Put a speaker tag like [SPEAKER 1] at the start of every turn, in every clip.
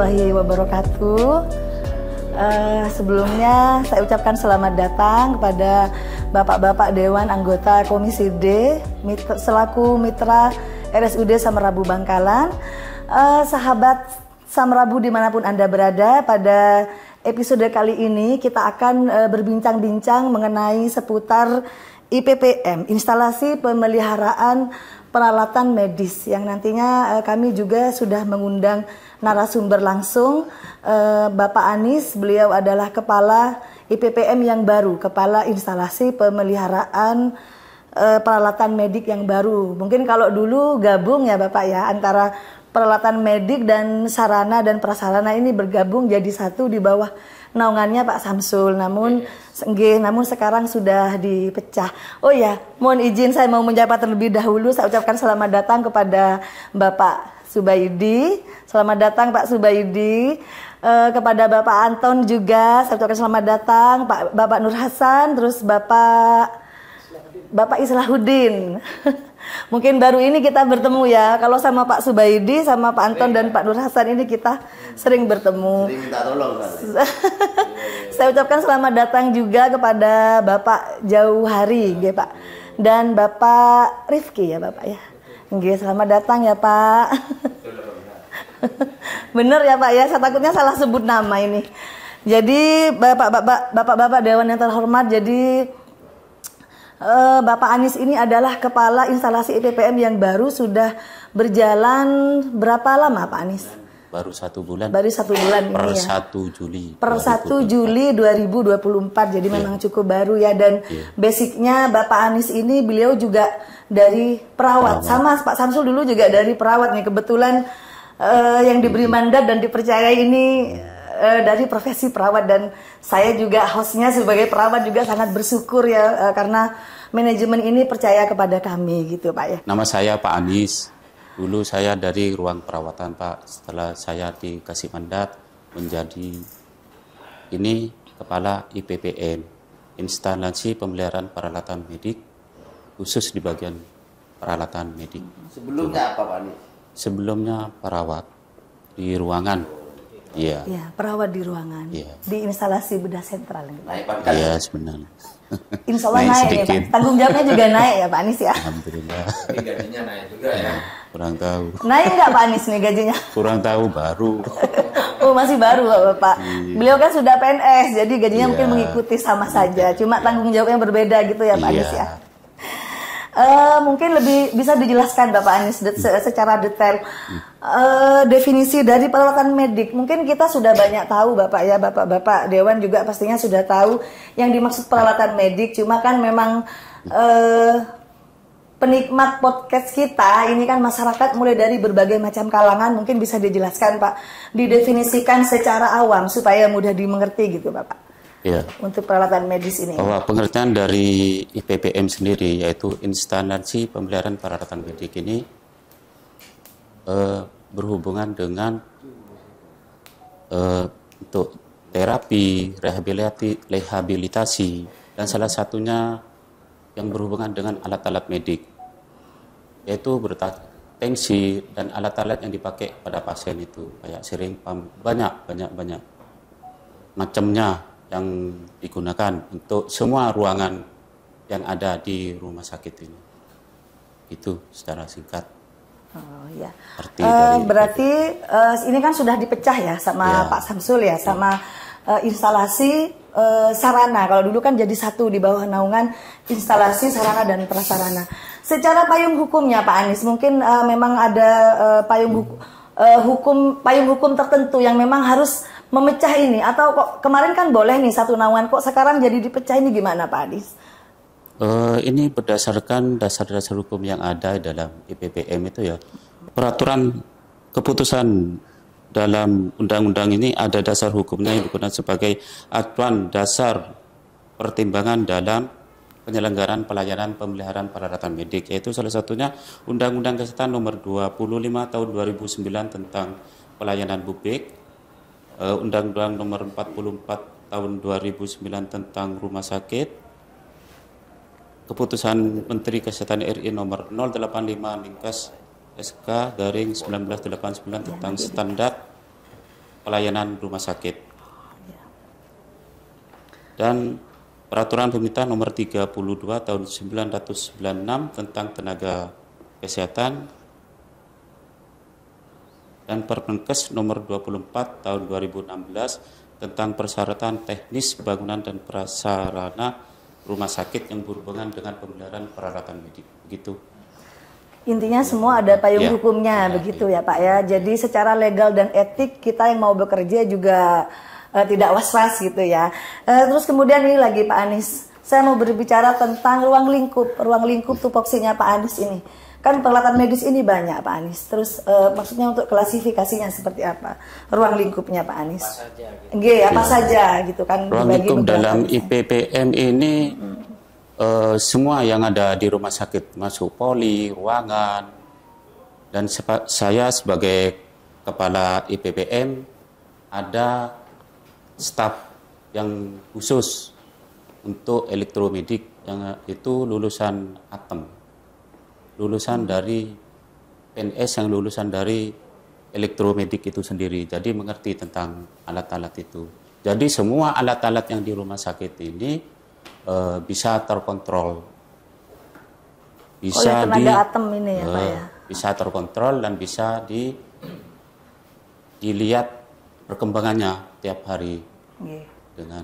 [SPEAKER 1] warahmatullahi wabarakatuh. Sebelumnya saya ucapkan selamat datang kepada Bapak-Bapak Dewan Anggota Komisi D selaku Mitra RSUD Samarabu Bangkalan. Sahabat Samarabu dimanapun Anda berada, pada episode kali ini kita akan berbincang-bincang mengenai seputar IPPM, instalasi pemeliharaan peralatan medis, yang nantinya kami juga sudah mengundang narasumber langsung, Bapak Anis. Beliau adalah Kepala IPPM yang baru, Kepala Instalasi Pemeliharaan Peralatan Medik yang baru. Mungkin kalau dulu gabung ya Bapak ya, antara peralatan medik dan sarana dan prasarana ini bergabung jadi satu di bawah naungannya Pak Samsul. Namun sekarang sudah dipecah. Oh ya, mohon izin saya mau menjawab terlebih dahulu. Saya ucapkan selamat datang kepada Bapak Subaidi. Selamat datang Pak Subaidi. Kepada Bapak Anton juga saya ucapkan selamat datang. Bapak Nur Hasan, terus Bapak Islahuddin. Mungkin baru ini kita bertemu ya. Kalau sama Pak Subaidi, sama Pak Anton dan Pak Nur Hasan ini kita sering bertemu. Sering minta tolong kan? Saya ucapkan selamat datang juga kepada Bapak Jauhari, ya Pak, dan Bapak Rifki ya Bapak ya. Selamat datang ya Pak. Bener ya Pak ya, saya takutnya salah sebut nama ini. Jadi Bapak-Bapak Dewan yang terhormat, jadi Bapak Anis ini adalah Kepala Instalasi IPPM yang baru, sudah berjalan berapa lama Pak Anis?
[SPEAKER 2] Baru 1 bulan.
[SPEAKER 1] Baru 1 bulan
[SPEAKER 2] per
[SPEAKER 1] ini ya.
[SPEAKER 2] 1 Juli.
[SPEAKER 1] Per 1 Juli 2024. Jadi memang cukup baru ya. Dan basicnya Bapak Anis ini beliau juga dari perawat. Sama Pak Samsul dulu juga dari perawat nih. Kebetulan yang diberi mandat dan dipercayai ini dari profesi perawat, dan saya juga hostnya sebagai perawat juga sangat bersyukur ya karena manajemen ini percaya kepada kami gitu Pak ya.
[SPEAKER 2] Nama saya Pak Anis. Dulu saya dari ruang perawatan Pak. Setelah saya dikasih mandat menjadi ini Kepala IPPM, Instalasi Pemeliharaan Peralatan Medik, khusus di bagian peralatan medik.
[SPEAKER 3] Sebelumnya apa Pak Anis?
[SPEAKER 2] Sebelumnya perawat di ruangan. Iya.
[SPEAKER 1] Ya, perawat di ruangan.
[SPEAKER 2] Ya.
[SPEAKER 1] Di instalasi bedah sentral.
[SPEAKER 2] Iya sebenarnya.
[SPEAKER 1] Insya Allah naik ya Pak. Tanggung jawabnya juga naik ya Pak Anis ya.
[SPEAKER 2] Alhamdulillah.
[SPEAKER 3] Gajinya naik juga ya.
[SPEAKER 2] Kurang tahu.
[SPEAKER 1] Naik nggak Pak Anis nih gajinya?
[SPEAKER 2] Kurang tahu, baru.
[SPEAKER 1] Oh masih baru Bapak. Beliau kan sudah PNS, jadi gajinya mungkin mengikuti sama saja. Cuma tanggung jawabnya berbeda gitu ya Pak Anis ya. Mungkin lebih bisa dijelaskan Bapak Anis secara detail definisi dari peralatan medik. Mungkin kita sudah banyak tahu Bapak ya, Bapak-Bapak Dewan juga pastinya sudah tahu yang dimaksud peralatan medik. Cuma kan memang penikmat podcast kita ini kan masyarakat mulai dari berbagai macam kalangan. Mungkin bisa dijelaskan Pak, didefinisikan secara awam supaya mudah dimengerti gitu Bapak.
[SPEAKER 2] Ya.
[SPEAKER 1] Untuk peralatan medis ini.
[SPEAKER 2] Bahwa pengertian dari IPPM sendiri, yaitu Instalasi Pemeliharaan Peralatan Medik ini berhubungan dengan untuk terapi, rehabilitasi, dan salah satunya yang berhubungan dengan alat-alat medik, yaitu tensi dan alat-alat yang dipakai pada pasien itu, kayak syring, pump, banyak macamnya yang digunakan untuk semua ruangan yang ada di rumah sakit ini. Itu secara singkat.
[SPEAKER 1] Oh ya.
[SPEAKER 2] Berarti
[SPEAKER 1] ini kan sudah dipecah ya sama Pak Samsul ya, sama instalasi sarana. Kalau dulu kan jadi satu di bawah naungan instalasi sarana dan prasarana. Secara payung hukumnya Pak Anis, mungkin memang ada payung hukum tertentu yang memang harus memecah ini, atau kok kemarin kan boleh nih satu naungan, kok sekarang jadi dipecah, ini gimana Pak Anis?
[SPEAKER 2] Ini berdasarkan dasar-dasar hukum yang ada dalam IPPM itu ya. Peraturan keputusan dalam undang-undang ini ada dasar hukumnya yang digunakan sebagai acuan dasar pertimbangan dalam penyelenggaraan pelayanan pemeliharaan peralatan medik, yaitu salah satunya Undang-Undang Kesehatan Nomor 25 Tahun 2009 tentang pelayanan publik, Undang-Undang Nomor 44 Tahun 2009 tentang rumah sakit, Keputusan Menteri Kesehatan RI Nomor 085 Lingkas SK-1989 tentang standar pelayanan rumah sakit. Dan Peraturan Pemerintah Nomor 32 Tahun 1996 tentang Tenaga Kesehatan dan Permenkes Nomor 24 Tahun 2016 tentang persyaratan teknis bangunan dan prasarana rumah sakit yang berhubungan dengan pemeliharaan peralatan medik. Begitu.
[SPEAKER 1] Intinya semua ada payung
[SPEAKER 2] Ya.
[SPEAKER 1] hukumnya, begitu ya Pak ya. Jadi secara legal dan etik kita yang mau bekerja juga tidak was-was gitu ya. Terus kemudian ini lagi Pak Anies, saya mau berbicara tentang ruang lingkup tupoksinya Pak Anies ini. Kan peralatan medis ini banyak Pak Anies. Terus maksudnya untuk klasifikasinya seperti apa? Ruang lingkupnya Pak Anies. Apa saja gitu. Apa saja gitu kan.
[SPEAKER 2] Ruang lingkup dalam IPPM ini semua yang ada di rumah sakit, masuk poli, ruangan, dan saya sebagai kepala IPPM ada staf yang khusus untuk elektromedik yang itu lulusan ATEM, lulusan dari PNS yang lulusan dari elektromedik itu sendiri, jadi mengerti tentang alat-alat itu. Jadi semua alat-alat yang di rumah sakit ini bisa terkontrol, bisa
[SPEAKER 1] oleh tenaga ATEM ini ya Pak ya.
[SPEAKER 2] Bisa terkontrol dan bisa dilihat perkembangannya tiap hari. Dengan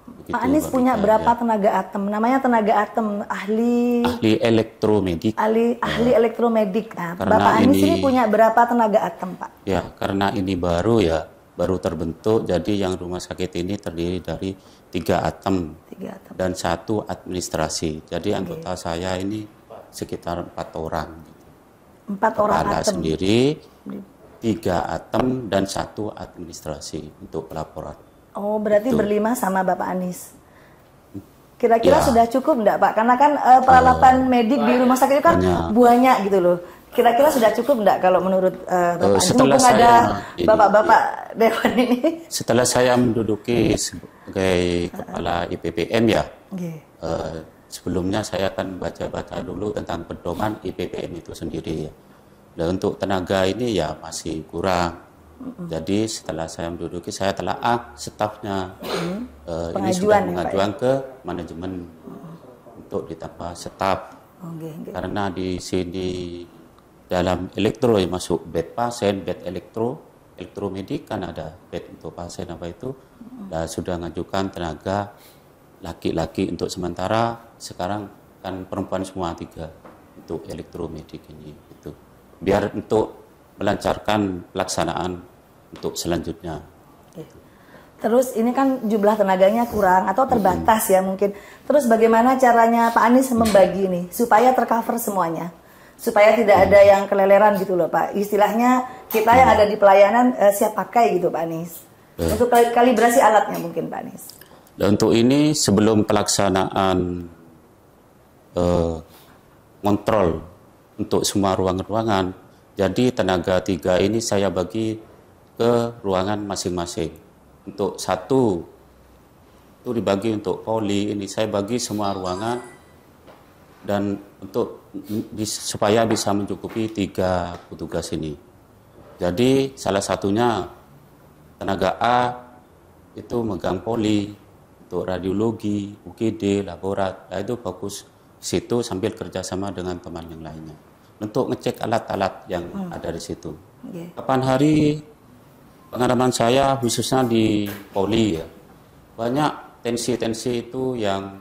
[SPEAKER 2] begitu.
[SPEAKER 1] Pak Anies punya berapa tenaga ATEM? Namanya tenaga ATEM, ahli
[SPEAKER 2] elektromedik.
[SPEAKER 1] Ahli elektromedik. Nah, Bapak Anies ini punya berapa tenaga ATEM Pak?
[SPEAKER 2] Ya, karena ini baru terbentuk, jadi yang rumah sakit ini terdiri dari 3 ATEM dan 1 administrasi. Jadi anggota saya ini sekitar 4 orang.
[SPEAKER 1] 4 orang
[SPEAKER 2] Kepala
[SPEAKER 1] ATEM
[SPEAKER 2] sendiri, 3 ATEM dan 1 administrasi untuk pelaporan.
[SPEAKER 1] Oh, berarti berlima sama Bapak Anies. Kira-kira sudah cukup enggak Pak? Karena kan peralatan medik di rumah sakit itu kan banyak gitu loh. Kira-kira sudah cukup enggak kalau menurut Bapak Anies? Mumpung ada Bapak-Bapak Dewan ini.
[SPEAKER 2] Setelah saya menduduki sebagai kepala IPPM ya, sebelumnya saya akan baca-baca dulu tentang pedoman IPPM itu sendiri ya. Dan untuk tenaga ini ya masih kurang. Jadi setelah saya menduduki, saya telah stafnya ini sudah mengajukan ke manajemen untuk ditambah staf. Karena di sini dalam elektro ya masuk bed pasien, bed elektromedik kan ada bed untuk pasien apa itu. Dan sudah mengajukan tenaga laki-laki untuk sementara, sekarang kan perempuan semua 3 untuk elektromedik ini itu. Biar untuk melancarkan pelaksanaan untuk selanjutnya.
[SPEAKER 1] Terus ini kan jumlah tenaganya kurang atau terbatas ya mungkin. Terus bagaimana caranya Pak Anies membagi ini supaya tercover semuanya? Supaya tidak ada yang keleleran gitu loh Pak. Istilahnya kita yang ada di pelayanan siap pakai gitu Pak Anies. Untuk kalibrasi alatnya mungkin Pak Anies.
[SPEAKER 2] Dan untuk ini sebelum pelaksanaan kontrol untuk semua ruangan-ruangan, jadi tenaga 3 ini saya bagi ke ruangan masing-masing. Untuk 1 itu dibagi untuk poli, ini saya bagi semua ruangan dan untuk supaya bisa mencukupi 3 petugas ini. Jadi salah satunya tenaga A itu megang poli untuk radiologi, UGD, laborat, nah itu fokus situ sambil kerjasama dengan teman yang lainnya untuk ngecek alat-alat yang ada di situ. Kapan hari pengalaman saya khususnya di poli ya, banyak tensi-tensi itu yang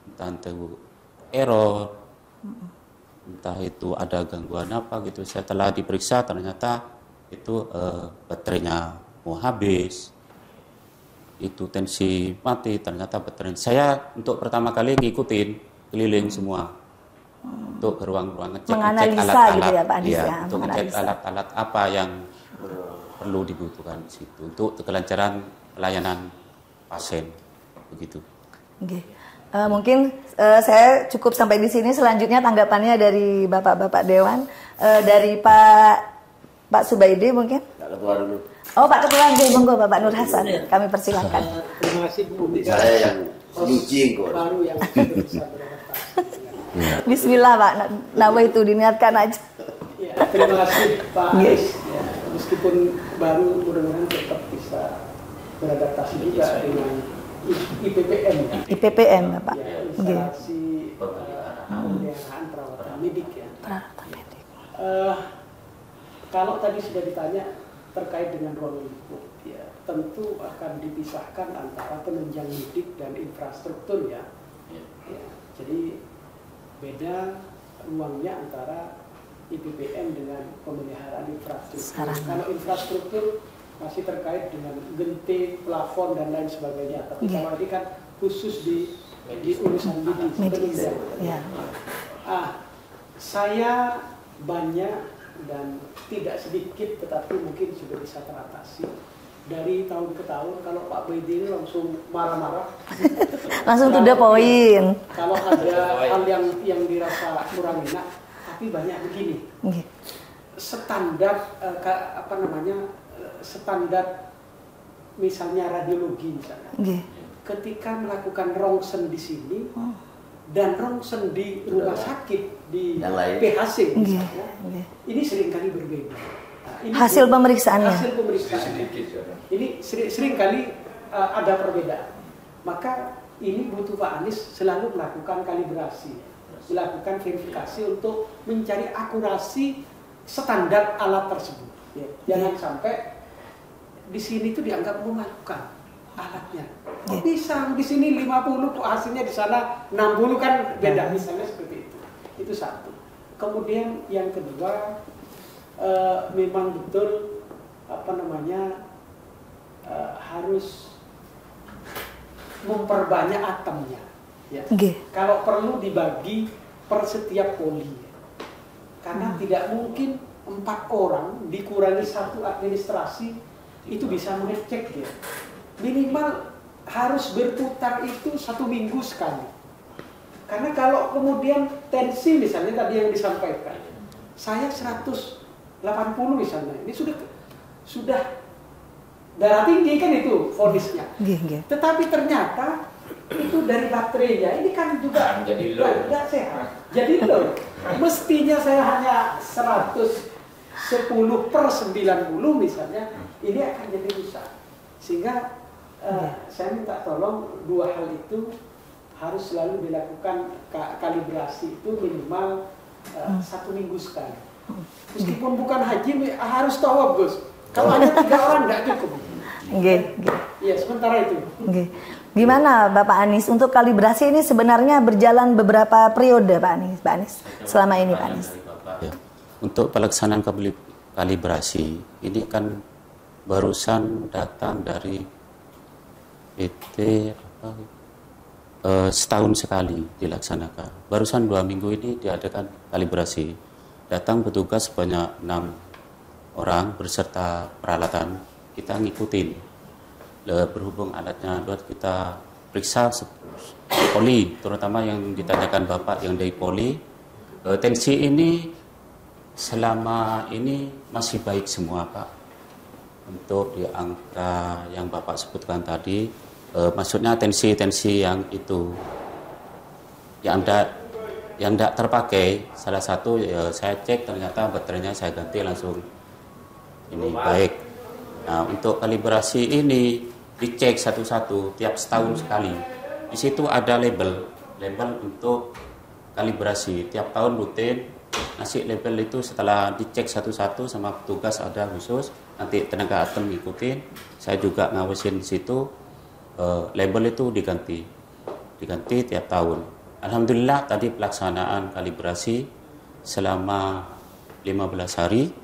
[SPEAKER 2] entah itu error, entah itu ada gangguan apa gitu. Saya telah diperiksa ternyata itu baterainya mau habis, itu tensi mati, ternyata baterai. Saya untuk pertama kali ngikutin keliling semua untuk ke ruang-ruang ngecek alat-alat
[SPEAKER 1] gitu ya, Pak Anies,
[SPEAKER 2] ya, untuk ngecek alat-alat apa yang perlu dibutuhkan di situ untuk kelancaran pelayanan pasien begitu.
[SPEAKER 1] Mungkin saya cukup sampai di sini. Selanjutnya tanggapannya dari Bapak-bapak Dewan, dari Pak Subaidi mungkin.
[SPEAKER 3] Pak Ketua dulu.
[SPEAKER 1] Oh Pak Ketua, monggo Bapak Nur Hasan, kami persilakan.
[SPEAKER 4] Terima kasih Bu.
[SPEAKER 3] Saya yang nyuci kok.
[SPEAKER 4] Baru yang bisa beradaptasi.
[SPEAKER 1] Bismillah Pak, nawa itu diniatkan aja.
[SPEAKER 4] Ya, terima kasih Pak Anies. Ya, meskipun baru, mudah-mudahan tetap bisa beradaptasi juga dengan IPPM. Ya.
[SPEAKER 1] IPPM, Pak.
[SPEAKER 4] Ya, instalasi pemeliharaan perawatan medik ya.
[SPEAKER 1] Perawatan medik.
[SPEAKER 4] Kalau tadi sudah ditanya terkait dengan ruang lingkup, ya tentu akan dipisahkan antara penunjang medik dan infrastruktur ya. Ya, jadi beda ruangnya antara IPPM dengan pemeliharaan infrastruktur. Kalau infrastruktur masih terkait dengan genting, plafon dan lain sebagainya. Tapi kalau ini kan khusus di urusan medis. Ya. Saya banyak dan tidak sedikit, tetapi mungkin sudah bisa teratasi. Dari tahun ke tahun, kalau Pak Baidi ini langsung marah-marah.
[SPEAKER 1] Langsung to the point.
[SPEAKER 4] Kalau ada hal yang dirasa kurang enak, tapi banyak begini. Standar standar misalnya radiologi misalnya. Ketika melakukan rongsen di sini dan rongsen di rumah sakit di PHC misalnya, ini seringkali berbeda. Nah, ini
[SPEAKER 1] hasil pemeriksaannya.
[SPEAKER 4] Hasil pemeriksaan. Ini seringkali ada perbedaan. Maka ini butuh Pak Anies selalu melakukan kalibrasi, melakukan verifikasi untuk mencari akurasi standar alat tersebut. Ya, jangan sampai di sini itu dianggap memalukan alatnya. Bisa di sini 50 kok hasilnya di sana 60 kan beda, misalnya seperti itu. Itu satu. Kemudian yang kedua, memang betul harus memperbanyak atemnya. Ya. Kalau perlu dibagi per setiap poli. Karena tidak mungkin 4 orang dikurangi 1 administrasi itu bisa mengecek ya. Minimal harus berputar itu 1 minggu sekali. Karena kalau kemudian tensi misalnya tadi yang disampaikan, saya 180 misalnya, ini sudah darah tinggi kan itu vonisnya. Tetapi ternyata itu dari baterainya ini kan juga tidak sehat. Jadi loh, mestinya saya hanya 110/90 misalnya, ini akan jadi rusak. Sehingga saya minta tolong 2 hal itu harus selalu dilakukan kalibrasi itu minimal 1 minggu sekali. Meskipun bukan haji harus tawaf Gus. Kalau hanya 3 orang nggak cukup. Iya, sementara itu.
[SPEAKER 1] Gimana Bapak Anies untuk kalibrasi ini sebenarnya berjalan beberapa periode Pak Anies selama ini Pak Anies.
[SPEAKER 2] Ya. Untuk pelaksanaan kalibrasi ini kan barusan datang dari PT setahun sekali dilaksanakan. Barusan 2 minggu ini diadakan kalibrasi. Datang petugas sebanyak 6 orang berserta peralatan. Kita ngikutin. Berhubung alatnya buat kita periksa poli, terutama yang ditanyakan Bapak yang dari poli. Tensi ini selama ini masih baik semua Pak. Untuk di angka yang Bapak sebutkan tadi, maksudnya tensi yang itu yang tidak terpakai, salah satu saya cek ternyata baterainya saya ganti langsung ini baik. Nah, untuk kalibrasi ini dicek satu-satu tiap setahun sekali. Di situ ada label untuk kalibrasi tiap tahun rutin. Nasi label itu setelah dicek satu-satu sama petugas ada khusus, nanti tenaga atem ngikutin. Saya juga ngawasin di situ. Label itu diganti tiap tahun. Alhamdulillah tadi pelaksanaan kalibrasi selama 15 hari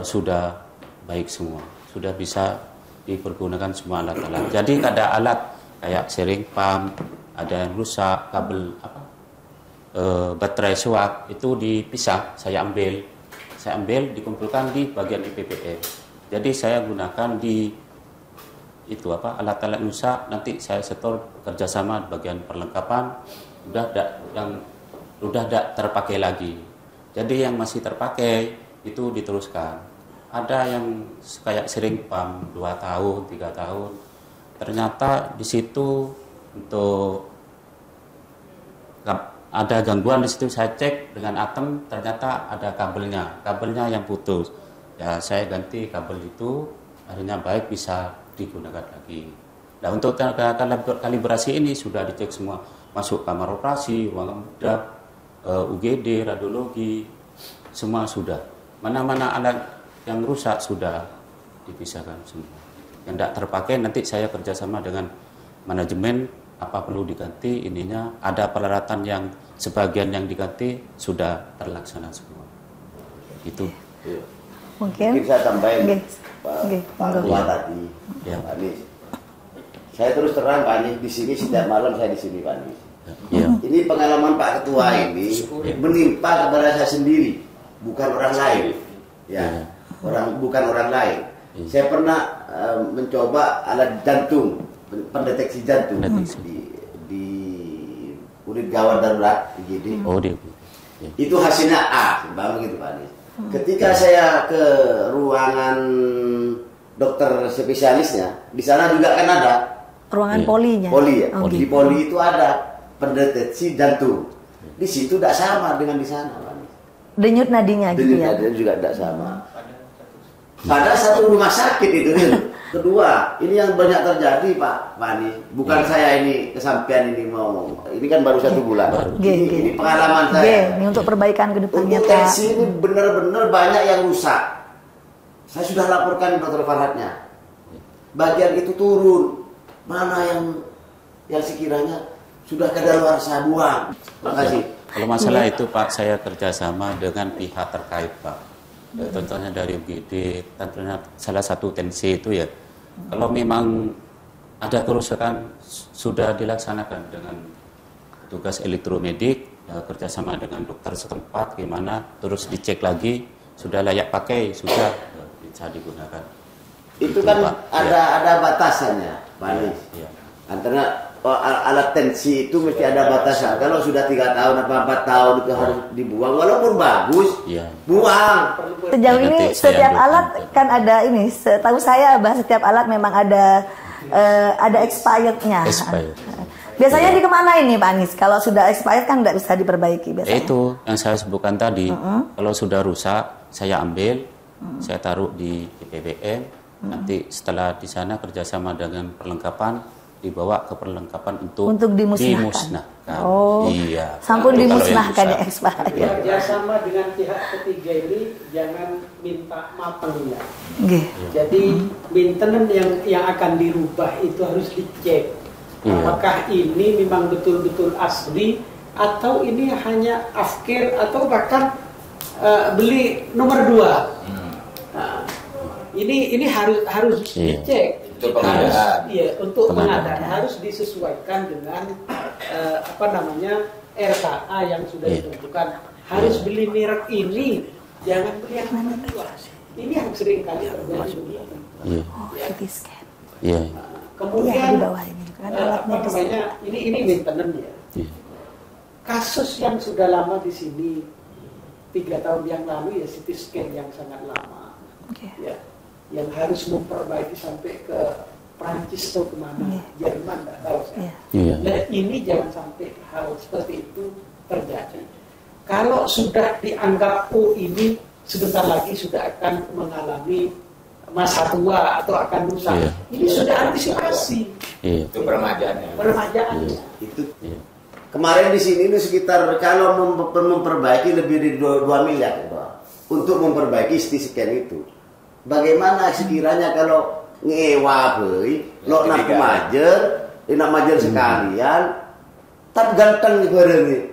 [SPEAKER 2] sudah baik semua, sudah bisa dipergunakan semua alat-alat. Jadi ada alat kayak sharing pump, ada yang rusak, kabel baterai suak itu dipisah, saya ambil dikumpulkan di bagian IPPM. Jadi saya gunakan di alat-alat rusak, nanti saya setor kerjasama bagian perlengkapan, udah tidak terpakai lagi. Jadi yang masih terpakai itu diteruskan. Ada yang kayak sharing pump 2 tahun, 3 tahun. Ternyata di situ untuk ada gangguan di situ, saya cek dengan atem, ternyata ada kabelnya yang putus. Ya saya ganti kabel itu, akhirnya baik bisa digunakan lagi. Nah untuk kalibrasi ini sudah dicek semua, masuk kamar operasi, ruangan bedah, UGD, radiologi, semua sudah. Mana-mana alat yang rusak sudah dipisahkan semua. Yang tidak terpakai nanti saya kerjasama dengan manajemen, apa perlu diganti, ininya ada peralatan yang sebagian yang diganti sudah terlaksana semua. Itu.
[SPEAKER 1] Mungkin
[SPEAKER 3] saya tambahin Pak Tua
[SPEAKER 1] Monggo.
[SPEAKER 3] tadi,
[SPEAKER 2] Ya.
[SPEAKER 3] Pak Anies. Saya terus terang Pak Anies, di sini setiap malam saya di sini Pak Anies.
[SPEAKER 2] Ya.
[SPEAKER 3] Ini pengalaman Pak Ketua ini menimpa kepada saya sendiri, bukan orang lain. Ya, bukan orang lain. Saya pernah mencoba alat jantung, pendeteksi jantung di unit gawat darurat IGD.
[SPEAKER 2] Oh dia. Ya.
[SPEAKER 3] Itu hasilnya A, begitu Pak Anies. Ketika saya ke ruangan dokter spesialisnya, di sana juga kan ada
[SPEAKER 1] Ruangan polinya.
[SPEAKER 3] poli ya.
[SPEAKER 1] Oke.
[SPEAKER 3] Di poli itu ada pendeteksi jantung. Di situ tidak sama dengan di sana, Pak Anies.
[SPEAKER 1] Denyut nadinya gitu
[SPEAKER 3] Denyut
[SPEAKER 1] ya.
[SPEAKER 3] nadinya juga tidak sama. Pada satu rumah sakit itu nih. Kedua, ini yang banyak terjadi Pak Anies. Bukan saya ini kesampaian ini mau. Ini kan baru 1 bulan. Ini pengalaman saya.
[SPEAKER 1] Ini untuk perbaikan ke depannya
[SPEAKER 3] Untuk
[SPEAKER 1] Pak.
[SPEAKER 3] tensi ini benar-benar banyak yang rusak. Saya sudah laporkan Dr. Farhadnya. Bagian itu turun. Mana yang sekiranya sudah kadaluarsa buang. Makasih.
[SPEAKER 2] Kalau masalah itu Pak, saya kerjasama dengan pihak terkait Pak. Contohnya dari UGD, tentunya salah satu tensi itu ya. Kalau memang ada kerusakan sudah dilaksanakan dengan tugas elektromedik, kerjasama dengan dokter setempat, gimana, terus dicek lagi, sudah layak pakai, sudah bisa digunakan.
[SPEAKER 3] Itu kan Pak, ada batasannya, Pak Anies.
[SPEAKER 2] Ya.
[SPEAKER 3] Antara alat tensi itu mesti ada batasan. Kalau sudah 3 tahun atau 4 tahun itu harus dibuang, walaupun bagus, buang.
[SPEAKER 1] Sejauh
[SPEAKER 2] Ya,
[SPEAKER 1] ini
[SPEAKER 2] nanti saya
[SPEAKER 1] setiap
[SPEAKER 2] ambilkan.
[SPEAKER 1] alat kan ada ini. Setahu saya Abah, setiap alat memang ada expirednya.
[SPEAKER 2] Expired.
[SPEAKER 1] Biasanya di kemana ini Pak Anies? Kalau sudah expired kan tidak bisa diperbaiki biasanya.
[SPEAKER 2] Itu yang saya sebutkan tadi. Kalau sudah rusak, saya ambil, saya taruh di IPBM. Nanti setelah di sana kerjasama dengan perlengkapan, dibawa ke perlengkapan untuk dimusnahkan.
[SPEAKER 1] Oh,
[SPEAKER 2] iya.
[SPEAKER 1] sampun
[SPEAKER 2] Kalau yang
[SPEAKER 1] dimusnahkan ya
[SPEAKER 2] rusak.
[SPEAKER 1] expired.
[SPEAKER 4] Kerjasama dengan pihak ketiga ini jangan minta matang ya.
[SPEAKER 1] Nggih.
[SPEAKER 4] Jadi maintenance yang akan dirubah itu harus dicek.
[SPEAKER 2] Iya.
[SPEAKER 4] Apakah ini memang betul-betul asli atau ini hanya afkir atau bahkan beli nomor 2. Nah, ini harus dicek. Untuk pengadaan harus disesuaikan dengan RKA yang sudah ditentukan. Harus beli merek ini, jangan beli yang nomor 2. Ini yang sering kali terjadi.
[SPEAKER 1] Oh, CT scan.
[SPEAKER 2] Iya.
[SPEAKER 4] Kemudian
[SPEAKER 1] di bawah ini kan alatnya
[SPEAKER 4] ini maintenance ya. Kasus yang sudah lama di sini 3 tahun yang lalu ya CT scan yang sangat lama. Ya, yang harus memperbaiki sampai ke Prancis atau kemana, Jerman nggak tahu saya. Dan ini jangan sampai hal seperti itu terjadi. Kalau sudah dianggap ini sebentar lagi sudah akan mengalami masa tua atau akan rusak, ini sudah antisipasi.
[SPEAKER 3] Itu peremajaannya.
[SPEAKER 4] Itu.
[SPEAKER 3] Kemarin di sini itu sekitar kalau memperbaiki lebih dari 2 miliar untuk memperbaiki CT scan itu. Bagaimana sekiranya kalau ngewa lo nak majer sekalian, tapi ganteng bareng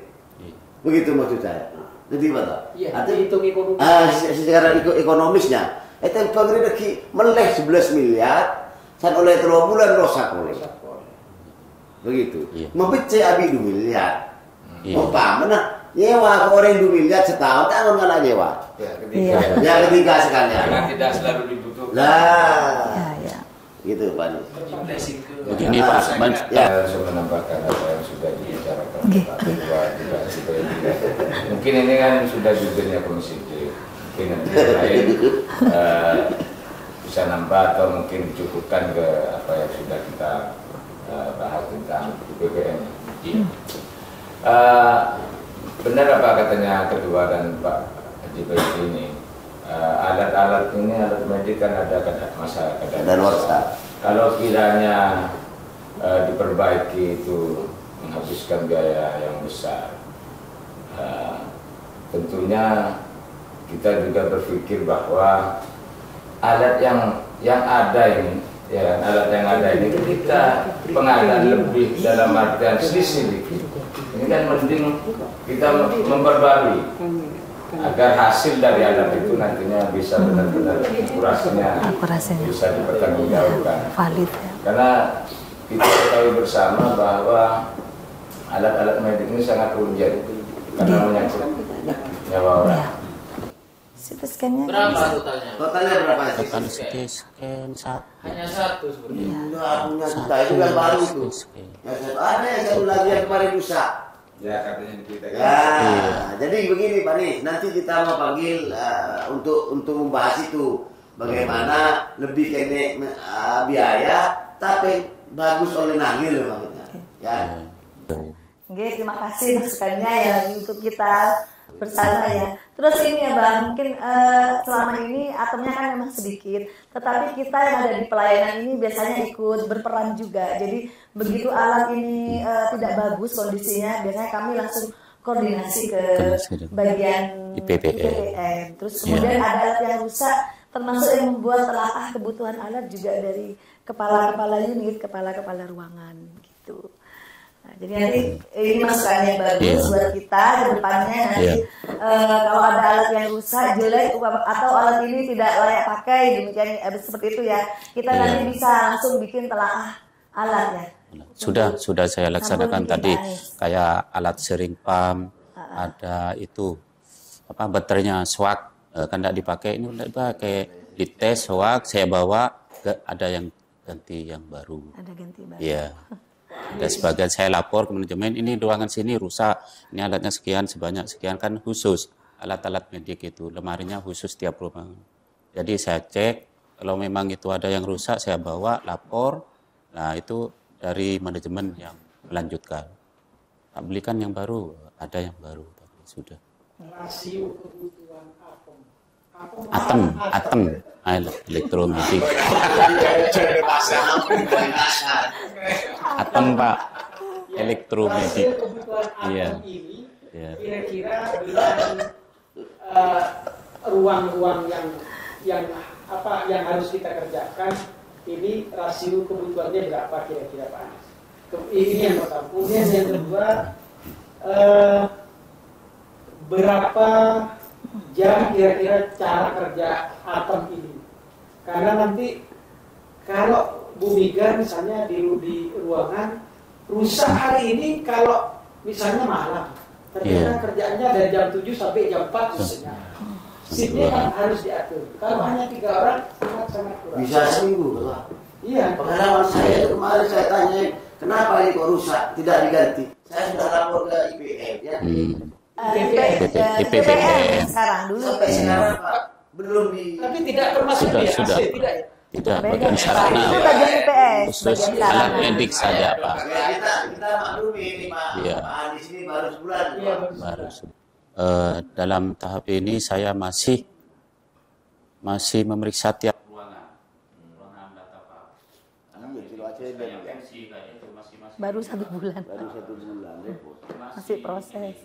[SPEAKER 3] begitu maksud saya. Jadi apa?
[SPEAKER 4] Hitung ekonomi.
[SPEAKER 3] Secara ekonomisnya, itu pengri meleh 11 miliar, san oleh 3 bulan rosak oleh. Begitu. Membece abi 2 miliar. Umpamanya nyewa ke orang 2 miliar setahun, tak akan ngalah nyewa. Ya ketiga sekalian.
[SPEAKER 5] Karena tidak selalu dibutuhkan.
[SPEAKER 3] Lah, gitu Pak Anies.
[SPEAKER 2] Begini Pak,
[SPEAKER 5] Saya menambahkan apa yang sudah dibicarakan Pak Ketua juga supaya mungkin ini kan sudah judulnya Komisi D. Mungkin nanti yang lain bisa nambah atau mungkin cukupkan ke apa yang sudah kita bahas tentang BBM. Benar apa katanya Ketua dan Pak Haji Baiti ini, alat-alat ini, alat medik kan ada masa
[SPEAKER 3] kadaluarsa.
[SPEAKER 5] Kalau kiranya diperbaiki itu menghabiskan biaya yang besar, tentunya kita juga berpikir bahwa alat yang ada ini, ya alat yang ada ini kita pengadaan lebih dalam artian selisih dikit. Ini kan mending kita memperbarui agar hasil dari alat itu nantinya bisa benar-benar akurasinya bisa dipertanggungjawabkan.
[SPEAKER 1] Valid ya.
[SPEAKER 5] Karena kita ketahui bersama bahwa alat-alat medik ini sangat urgent karena menyangkut nyawa orang.
[SPEAKER 1] CT scan-nya
[SPEAKER 6] Berapa totalnya?
[SPEAKER 3] Totalnya berapa sih?
[SPEAKER 2] Total CT scan
[SPEAKER 6] Hanya satu sebenarnya.
[SPEAKER 3] Enggak punya kita itu yang baru itu. Ada yang satu lagi yang kemarin rusak.
[SPEAKER 5] Ya katanya kita kan.
[SPEAKER 3] Ya, jadi begini Pak Nis, nanti kita mau panggil untuk membahas itu bagaimana lebih kene biaya tapi bagus oleh nangil maksudnya. Ya.
[SPEAKER 1] Oke, terima kasih masukannya ya untuk kita bersama ya. Terus ini ya Bang, mungkin selama ini atomnya kan memang sedikit, tetapi kita yang ada di pelayanan ini biasanya ikut berperan juga. Jadi begitu alat ini tidak bagus kondisinya, biasanya kami langsung koordinasi ke bagian IPPM. Terus kemudian ada alat yang rusak, termasuk yang membuat telaah kebutuhan alat juga dari kepala-kepala unit, kepala-kepala ruangan gitu. Nah, jadi nanti ini masukan yang bagus buat kita ke depannya nanti kalau ada alat yang rusak, jelek atau alat ini tidak layak pakai demikian seperti itu ya, kita nanti bisa langsung bikin telaah alat ya.
[SPEAKER 2] Sudah saya laksanakan tadi kayak alat sering pump, ada itu apa baterainya swak kan tidak dipakai, ini tidak dipakai, dites swak saya bawa ada yang ganti yang baru.
[SPEAKER 1] Ada ganti baru.
[SPEAKER 2] Iya. Ada sebagian saya lapor ke manajemen, ini ruangan sini rusak, ini alatnya sekian, sebanyak sekian, kan khusus alat-alat medik itu, lemarinya khusus tiap ruangan. Jadi saya cek, kalau memang itu ada yang rusak saya bawa, lapor, nah itu dari manajemen yang melanjutkan. Tak belikan yang baru, ada yang baru, tapi sudah.
[SPEAKER 4] Rasio kebutuhan
[SPEAKER 2] Atom, elektromedik. Atom Pak, elektromedik.
[SPEAKER 4] Rasio kebutuhan
[SPEAKER 2] Iya.
[SPEAKER 4] atom ini
[SPEAKER 2] Iya.
[SPEAKER 4] kira-kira dengan ruang-ruang yang harus kita kerjakan, ini rasio kebutuhannya berapa kira-kira Pak Anies? Ini yang pertama. Kemudian yang kedua, berapa jam kira-kira cara kerja atom ini? Karena nanti kalau Bu Miga misalnya di ruangan rusak hari ini, kalau misalnya malam, ternyata kerjaannya dari jam 7 sampai jam 4 misalnya. Shiftnya kan harus diatur. Kalau hanya 3 orang sangat kurang.
[SPEAKER 3] Bisa seminggu Pak.
[SPEAKER 4] Iya.
[SPEAKER 3] Pengalaman saya kemarin saya tanya kenapa ini kok rusak tidak diganti. Saya sudah lapor ke IPM ya.
[SPEAKER 1] IPPM sekarang dulu.
[SPEAKER 3] Sampai sekarang Pak belum di.
[SPEAKER 4] Tapi tidak termasuk di AC,
[SPEAKER 2] Sudah.
[SPEAKER 4] tidak ya?
[SPEAKER 2] Tidak, bagian sarana
[SPEAKER 1] Itu bagian IPS,
[SPEAKER 2] khusus
[SPEAKER 1] bagian
[SPEAKER 2] alat
[SPEAKER 1] sarana.
[SPEAKER 2] medik saja Pak.
[SPEAKER 3] Kita maklumi ini Pak.
[SPEAKER 2] Iya.
[SPEAKER 3] Pak Anies ini baru sebulan.
[SPEAKER 4] Iya,
[SPEAKER 3] Pak.
[SPEAKER 2] Baru. Dalam tahap ini saya masih memeriksa tiap ruangan data Pak.
[SPEAKER 3] Iya, kilo ACB ya.
[SPEAKER 1] Baru 1 bulan.
[SPEAKER 3] Baru 1 bulan repot.
[SPEAKER 1] Masih proses.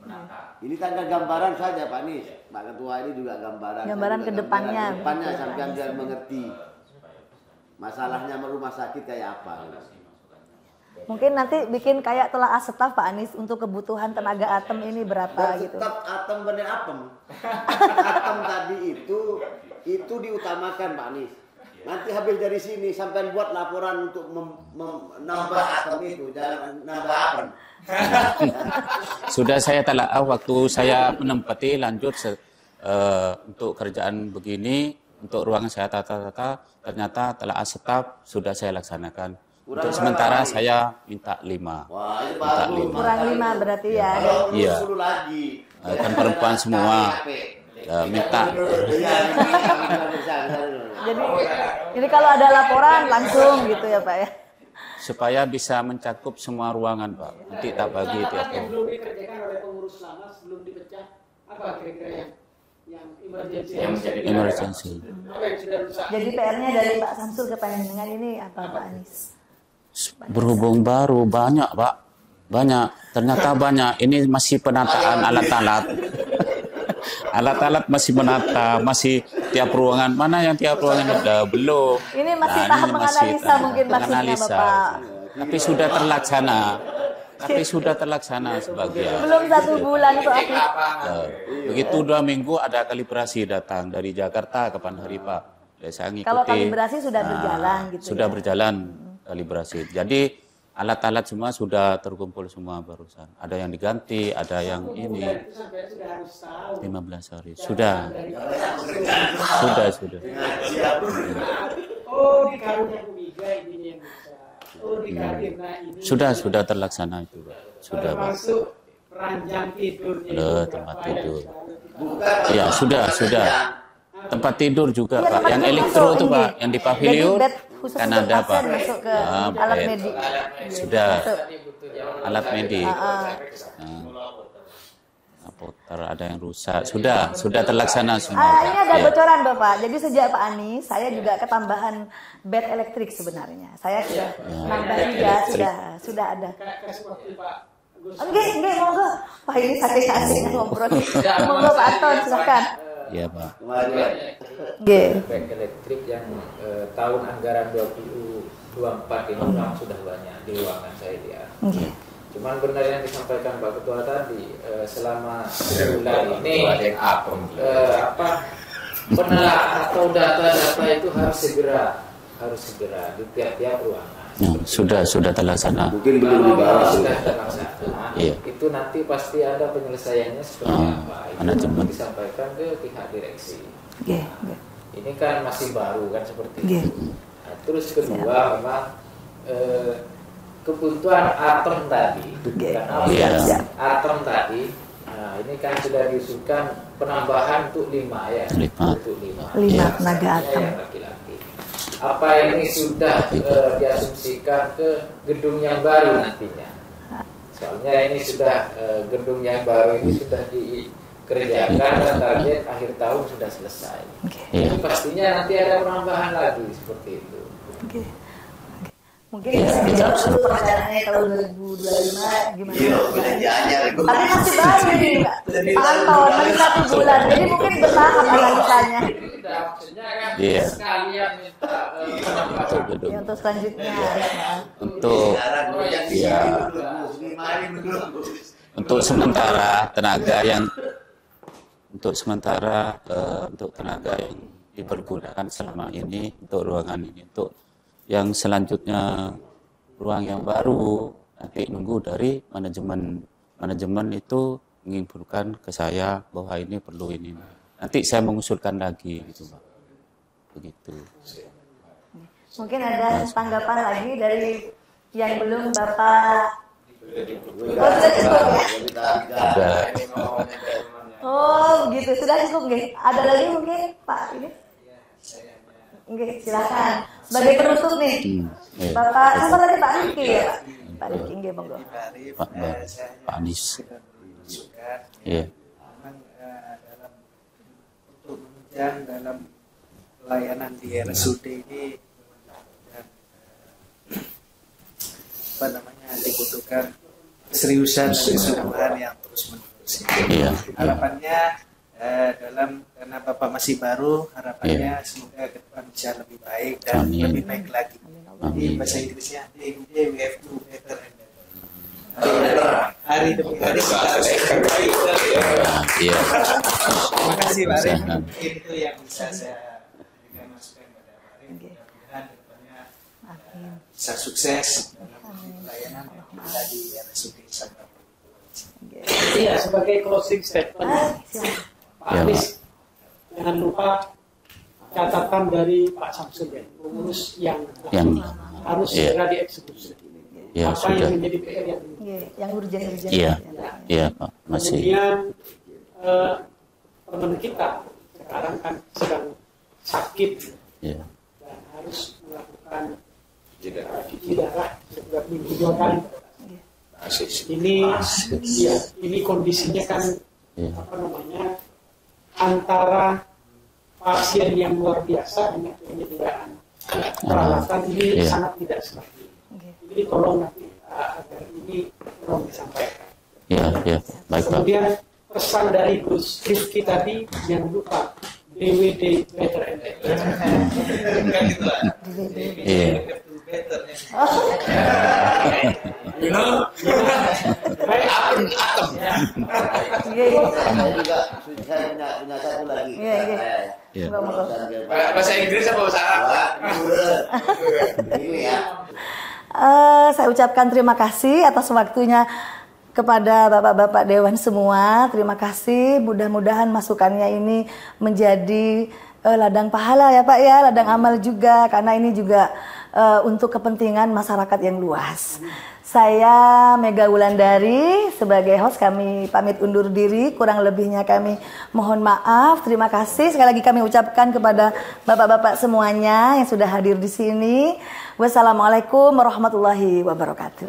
[SPEAKER 2] menata.
[SPEAKER 3] Ini kan gambaran saja Pak Anies. Pak Ketua ini juga gambaran.
[SPEAKER 1] Gambaran ke depannya.
[SPEAKER 3] Depannya sampai biar mengerti masalahnya rumah sakit kayak apa.
[SPEAKER 1] Mungkin nanti bikin kayak telaah staf Pak Anies untuk kebutuhan tenaga atom ini berapa
[SPEAKER 3] Dan
[SPEAKER 1] gitu.
[SPEAKER 3] tetap atom bener apem. Atom tadi itu diutamakan Pak Anies. Nanti habis dari sini sampai buat laporan untuk menambah atom itu, jangan nambah apem.
[SPEAKER 2] Sudah saya telaah waktu saya menempati lanjut untuk kerjaan begini, untuk ruangan saya tata-tata, ternyata telaah staf sudah saya laksanakan. Untuk sementara saya minta 5.
[SPEAKER 3] Wah, itu
[SPEAKER 2] Minta
[SPEAKER 3] bagus.
[SPEAKER 2] 5.
[SPEAKER 1] Kurang 5 berarti ya.
[SPEAKER 2] Iya.
[SPEAKER 3] Suruh lagi.
[SPEAKER 2] Kan perempuan semua minta.
[SPEAKER 1] Jadi kalau ada laporan langsung gitu ya Pak ya.
[SPEAKER 2] Supaya bisa mencakup semua ruangan Pak. Nanti tak bagi tiap
[SPEAKER 4] yang belum dikerjakan oleh pengurus lama sebelum dipecah, apa kira-kira yang yang emergency.
[SPEAKER 5] Yang menjadi
[SPEAKER 2] emergency.
[SPEAKER 4] Apa yang sudah rusak?
[SPEAKER 1] Jadi PR-nya dari Pak Samsul ke Panjenengan ini apa Pak Anies?
[SPEAKER 2] Berhubung baru banyak Pak, banyak. Ternyata banyak. Ini masih penataan alat-alat. Alat-alat masih menata, masih tiap ruangan. Mana yang tiap ruangan udah belum.
[SPEAKER 1] Ini masih
[SPEAKER 2] Nah,
[SPEAKER 1] tahap
[SPEAKER 2] ini
[SPEAKER 1] menganalisa mungkin maksudnya
[SPEAKER 2] menganalisa.
[SPEAKER 1] Bapak.
[SPEAKER 2] Tapi sudah terlaksana. Tapi sudah terlaksana sebagian.
[SPEAKER 1] Belum 1 bulan soalnya.
[SPEAKER 2] Ya. Begitu 2 minggu ada kalibrasi datang dari Jakarta kapan hari Pak. Saya ngikuti.
[SPEAKER 1] Kalau kalibrasi sudah berjalan gitu.
[SPEAKER 2] Sudah
[SPEAKER 1] ya?
[SPEAKER 2] berjalan kalibrasi. Jadi alat-alat semua sudah terkumpul semua barusan. Ada yang diganti, ada yang ini.
[SPEAKER 4] Sampai sudah harus tahu.
[SPEAKER 2] 15 hari. Sudah. Sudah.
[SPEAKER 4] Oh, di karungnya Bu Mega ini yang bisa. Oh, di Kadirna ini.
[SPEAKER 2] Sudah terlaksana itu, Pak. Sudah, Pak.
[SPEAKER 4] Termasuk ranjang tidurnya.
[SPEAKER 2] Ada tempat tidur. Ya, sudah. Tempat tidur juga,
[SPEAKER 1] Iya,
[SPEAKER 2] Pak.
[SPEAKER 1] tempat
[SPEAKER 2] Yang
[SPEAKER 1] tidur
[SPEAKER 2] elektro
[SPEAKER 1] masuk
[SPEAKER 2] itu,
[SPEAKER 1] ini.
[SPEAKER 2] Pak. Yang di pavilion
[SPEAKER 1] Jadi bed khusus
[SPEAKER 2] kan
[SPEAKER 1] untuk
[SPEAKER 2] ada, Pak.
[SPEAKER 1] pasien masuk ke
[SPEAKER 2] Ah,
[SPEAKER 1] alat
[SPEAKER 2] bed.
[SPEAKER 1] medik.
[SPEAKER 2] Sudah.
[SPEAKER 1] Masuk.
[SPEAKER 2] Alat medik. Putar ada yang rusak. Sudah terlaksana semua.
[SPEAKER 1] Ini ada
[SPEAKER 2] Ya.
[SPEAKER 1] bocoran Bapak. Jadi sejak Pak Anies, saya juga ketambahan bed elektrik sebenarnya. Saya sudah nambah 3, sudah ada.
[SPEAKER 4] Kayak seperti Pak Gus.
[SPEAKER 1] Enggak, monggo. Wah ini saking asiknya ngobrol. Monggo Pak Anton, silakan.
[SPEAKER 2] Iya, Pak.
[SPEAKER 1] Nggih.
[SPEAKER 6] Bek elektrik yang tahun anggaran 2024 ini memang sudah banyak di ruangan saya dia.
[SPEAKER 1] Nggih.
[SPEAKER 6] Cuman benar yang disampaikan Pak Ketua tadi, selama sebulan ini penelitian atau data-data itu harus segera di tiap-tiap ruangan.
[SPEAKER 2] Ya, sudah terlaksana.
[SPEAKER 3] Mungkin belum
[SPEAKER 6] Kalau
[SPEAKER 3] dibahas.
[SPEAKER 6] sudah terlaksana,
[SPEAKER 2] Iya.
[SPEAKER 6] itu nanti pasti ada penyelesaiannya seperti apa. Itu
[SPEAKER 2] manajemen.
[SPEAKER 6] disampaikan ke pihak direksi.
[SPEAKER 1] Nggih.
[SPEAKER 6] Ini kan masih baru kan seperti
[SPEAKER 1] Nggih.
[SPEAKER 6] itu. Nah, terus kedua memang kebutuhan atom tadi, karena
[SPEAKER 2] Iya.
[SPEAKER 6] atom tadi, nah ini kan sudah diusulkan penambahan untuk 5 ya,
[SPEAKER 2] 5.
[SPEAKER 6] untuk 5
[SPEAKER 1] tenaga atom.
[SPEAKER 6] yang laki-laki. Apa ini sudah diasumsikan ke gedung yang baru nantinya? Soalnya ini sudah gedung yang baru ini sudah dikerjakan dan target akhir tahun sudah selesai.
[SPEAKER 2] Iya.
[SPEAKER 6] Jadi pastinya nanti ada penambahan lagi seperti itu.
[SPEAKER 1] Oke. Mungkin bisa dijawab dulu pertanyaannya kalau 2025 gimana?
[SPEAKER 3] Iya, belanjaannya.
[SPEAKER 1] Tapi masih baru ini Pak. Pak Anton, masih 1 bulan. Jadi mungkin bertahap analisanya.
[SPEAKER 6] Maksudnya kan
[SPEAKER 2] Iya.
[SPEAKER 6] sekalian minta penambahan.
[SPEAKER 2] Untuk gedung.
[SPEAKER 1] Ya, untuk selanjutnya.
[SPEAKER 2] Untuk ya, untuk sementara tenaga yang untuk tenaga yang dipergunakan selama ini untuk ruangan ini, untuk yang selanjutnya ruang yang baru nanti nunggu dari manajemen itu menginfokan ke saya bahwa ini perlu ini, nanti saya mengusulkan lagi gitu Pak, begitu.
[SPEAKER 1] Mungkin ada tanggapan lagi dari yang belum Bapak. Oh, sudah cukup ya? Oh, begitu. Sudah cukup nggih. Ada lagi mungkin Pak ini? Nggih, silakan. Sebagai penutup nih.
[SPEAKER 2] Iya.
[SPEAKER 1] Bapak, siapa tadi Pak Riki ya, Pak? Pak Riki nggih, monggo.
[SPEAKER 2] Pak Anies. Iya.
[SPEAKER 7] Dalam untuk menunjang dalam pelayanan di RSUD ini dibutuhkan keseriusan dan kesungguhan yang terus menerus.
[SPEAKER 2] Iya.
[SPEAKER 7] Harapannya karena Bapak masih baru, harapannya semoga ke depan bisa lebih baik dan
[SPEAKER 2] Amin.
[SPEAKER 7] lebih baik lagi. Jadi bahasa Inggrisnya we have to better and better. Hari demi hari kita
[SPEAKER 2] Iya.
[SPEAKER 7] Terima kasih Pak Rin.
[SPEAKER 2] Usaha.
[SPEAKER 7] Mungkin itu yang bisa saya berikan masukan pada Pak Rin. Mudah-mudahan kedepannya bisa sukses dalam pelayanan kita di RSUD Sabang.
[SPEAKER 4] Iya, sebagai closing statement, Pak
[SPEAKER 2] Ya,
[SPEAKER 4] Anies, jangan lupa catatan dari Pak Samsul ya, rumus yang harus
[SPEAKER 2] Iya.
[SPEAKER 4] segera dieksekusi.
[SPEAKER 2] Ya,
[SPEAKER 4] Apa
[SPEAKER 2] sudah.
[SPEAKER 4] yang menjadi PR yang
[SPEAKER 1] Nggih, yang urgent-urgent.
[SPEAKER 2] Iya. Iya, Pak. Masih.
[SPEAKER 4] kemudian teman kita sekarang kan sedang sakit
[SPEAKER 2] Iya.
[SPEAKER 4] dan harus melakukan cuci darah setiap minggu 2 kali. Ini ya, ini kondisinya kan
[SPEAKER 2] Iya.
[SPEAKER 4] apa namanya antara pasien yang luar biasa dengan penyediaan peralatan ini sangat tidak seperti ini. Jadi tolong nanti agar ini tolong disampaikan.
[SPEAKER 2] Ya, baik Pak.
[SPEAKER 4] Kemudian pesan dari Gus Rifki tadi, jangan lupa DWD Better and Better.
[SPEAKER 2] Iya.
[SPEAKER 3] Saya juga punya satu lagi.
[SPEAKER 2] Iya.
[SPEAKER 6] Bahasa Inggris apa bahasa Arab?
[SPEAKER 3] Ini ya.
[SPEAKER 1] Saya ucapkan terima kasih atas waktunya kepada bapak-bapak Dewan semua. Terima kasih, mudah-mudahan masukannya ini menjadi ladang pahala ya Pak ya, ladang amal juga, karena ini juga untuk kepentingan masyarakat yang luas. Saya Mega Wulandari sebagai host, kami pamit undur diri, kurang lebihnya kami mohon maaf. Terima kasih sekali lagi kami ucapkan kepada bapak-bapak semuanya yang sudah hadir di sini. Wassalamualaikum warahmatullahi wabarakatuh.